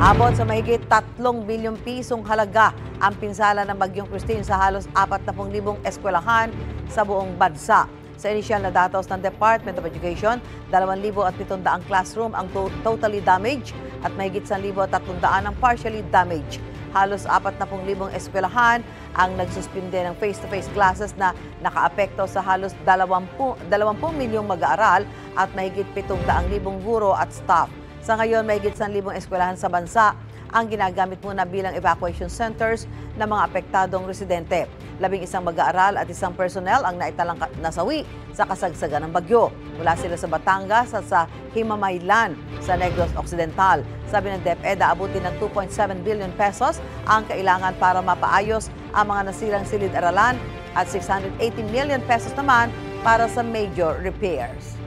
Abot sa mahigit 3 bilyong pisong halaga ang pinsala ng Bagyong Christine sa halos 40,000 eskwelahan sa buong bansa. Sa inisyal na datos ng Department of Education, 2,700 classroom ang totally damaged at mahigit 1,300 ang partially damaged. Halos 40,000 eskwelahan ang nagsuspinde ng face-to-face classes na nakaapekto sa halos 20 milyong mag-aaral at mahigit 700,000 guro at staff. Sa ngayon, mahigit 1,000 eskwelahan sa bansa ang ginagamit muna bilang evacuation centers ng mga apektadong residente. 11 mag-aaral at 1 personnel ang naitalang nasawi sa kasagsagan ng bagyo. Mula sila sa Batangas at sa Himamaylan sa Negros Occidental. Sabi ng DepEd, aabutin ng 2.7 billion pesos ang kailangan para mapaayos ang mga nasirang silid-aralan at 680 million pesos naman para sa major repairs.